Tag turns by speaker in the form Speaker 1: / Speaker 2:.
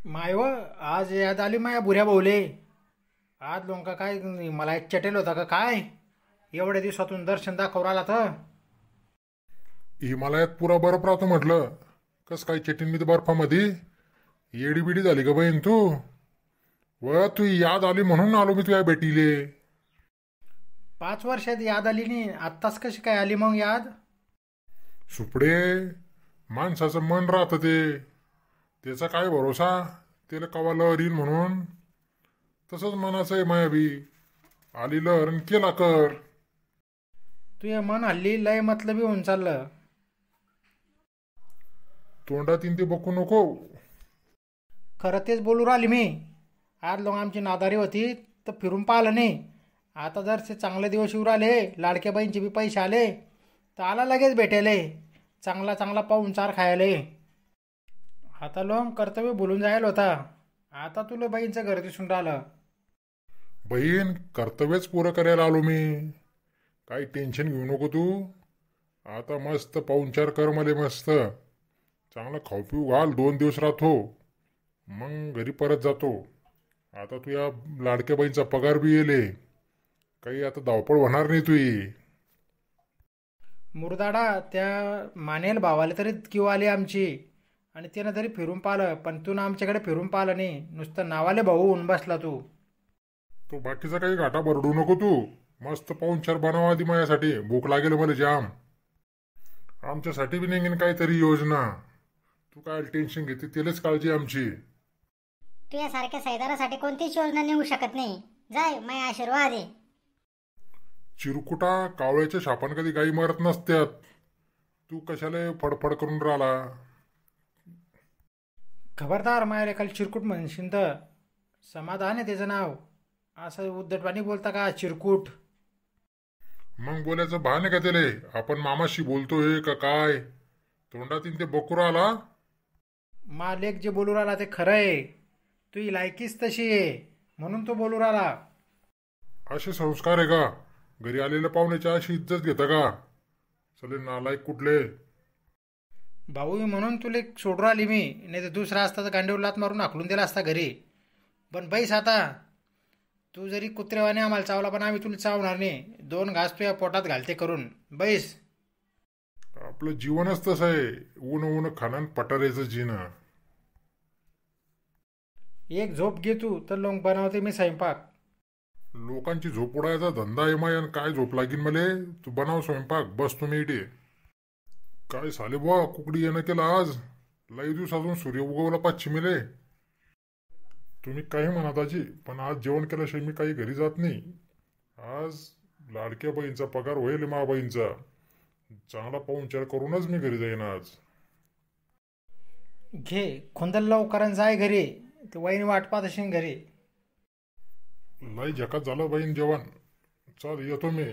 Speaker 1: माय व आज याद आली माया बुऱ्या भाऊले. आज लोंका काय मला एक चटेल होता का काय? एवढ्या दिवसातून दर्शन दाखवून आला तर.
Speaker 2: हिमालयात पुरा बर्फ राहतो म्हटलं. कस काय चेटीन मी बर्फामध्ये येडी बिडी झाली का बहीण तू? व तू याद आली म्हणून आलो मी तुझ्या भेटीले.
Speaker 1: 5 वर्षात याद आली नाही, आत्ताच कशी काय आली मग याद?
Speaker 2: सुपडे, माणसाचं मन राहतं ते, त्याचा काय भरोसा, त्याला कवा लहर येईल म्हणून. तसंच मनाचं आहे माया बी. आली लहर आणि केला कर.
Speaker 1: तुझे मन हल्ली लय मतलबी होऊन चाललं.
Speaker 2: तोंडात ते बघू नको.
Speaker 1: खरं तेच बोलू राहिली मी. आज लोक आमची नादारी होती तर फिरून पाहिलं नाही. आता जर ते चांगले दिवस येऊ आले, लाडक्या बहीणचे बी पैसे आले तर आला लगेच भेटेले. चांगला चांगला पाहून चार खायले. आता लोक कर्तव्य बोलून जायला होता. आता तुला बहीणचं घर दिसून राहिलं.
Speaker 2: बहीण, कर्तव्यच पुरं करायला आलो मी. काही टेन्शन घेऊ नको तू. आता मस्त पाहुणचार कर मले मस्त. चांगला खाऊ पिऊ घाल, 2 दिवस राहतो मग घरी परत जातो. आता तू या लाडक्या बाईंचा पगार बी येले. काही आता धावपळ होणार नाही तुझी.
Speaker 1: मुरदाडा त्या मानेल भावाला तरी किंवा आली आमची, आणि त्यानं तरी फिरून पाहिलं, पण तू ना आमच्याकडे फिरून पाहिलं नाही. नुसतं नावाले भाऊ होऊन बसला तू.
Speaker 2: तो बाकीचा काही घाटा भरडू नको तू. मस्त पाहुणचार बनावा आधी माझ्यासाठी. भूक लागेल मला जाम. आमच्यासाठी बी निघेन काहीतरी योजना. तू काय टेन्शन घेते, त्यालाच काळजी आमची.
Speaker 3: तुझ्यासारख्या सैदारासाठी कोणतीच योजना निघू शकत नाही. जाय, माझ्या आशीर्वाद आहे.
Speaker 2: चिरकुटा, कावळ्याच्या शापान कधी गाई मरत नसत्यात. तू कशाला फडफड करून राहिला?
Speaker 1: खबरदार माया एकाला चिरकुट म्हणशील तर. समाधान आहे त्याचं नाव. असं उद्धटवाणी बोलता का चिरकुट?
Speaker 2: मग बोलायचं भान आहे का त्याले? आपण मामाशी बोलतोय का काय? तोंडात ते बकुर आला.
Speaker 1: मा लेख जे बोलू राहिला ते खरं आहे. तुझी लायकीच तशी आहे म्हणून तो बोलू राहिला.
Speaker 2: असे संस्कार आहे का? घरी आलेल्या पाहुण्याची अशी इज्जत घेता का? चले नालायक कुठले.
Speaker 1: भाऊ म्हणून तुला सोडून आली मी. नाही तर दुसरा असता तर गांडीवर लात मारून हाकलून दिला असता घरी. पण बैस आता. तू जरी कुत्रेवाने आम्हाला चावला पण आम्ही तुला चावणार नाही. 2 घास तुझ्या पोटात घालते करून. बैस.
Speaker 2: आपलं जीवनच तसं आहे. ऊन ऊन खाणं पटारायचं जीणं.
Speaker 1: एक झोप घे तू तर लोक बनवते मी स्वयंपाक.
Speaker 2: लोकांची झोप उडायचा धंदा आहे माय. काय झोप लागीन मले? तू बनव स्वयंपाक, बस तुम्ही इथे. काय साले बुवा, कुकडी येणं केलं आज. लई दिवस अजून सूर्य उगवला पश्चिमेले. तुम्ही काही म्हणा दाजी, पण आज जेवण केल्याशिवाय मी काही घरी जात नाही. आज लाडक्या बाईंचा पगार होईल माबाईंचा. चांगला पाहुणचार करूनच मी घरी जाईन आज.
Speaker 1: घे खुंदल लवकर जाय घरी. ते वहिनी वाट पाहत असेल घरी.
Speaker 2: लई झकात झालं बहीण जेवण. चल येतो मी.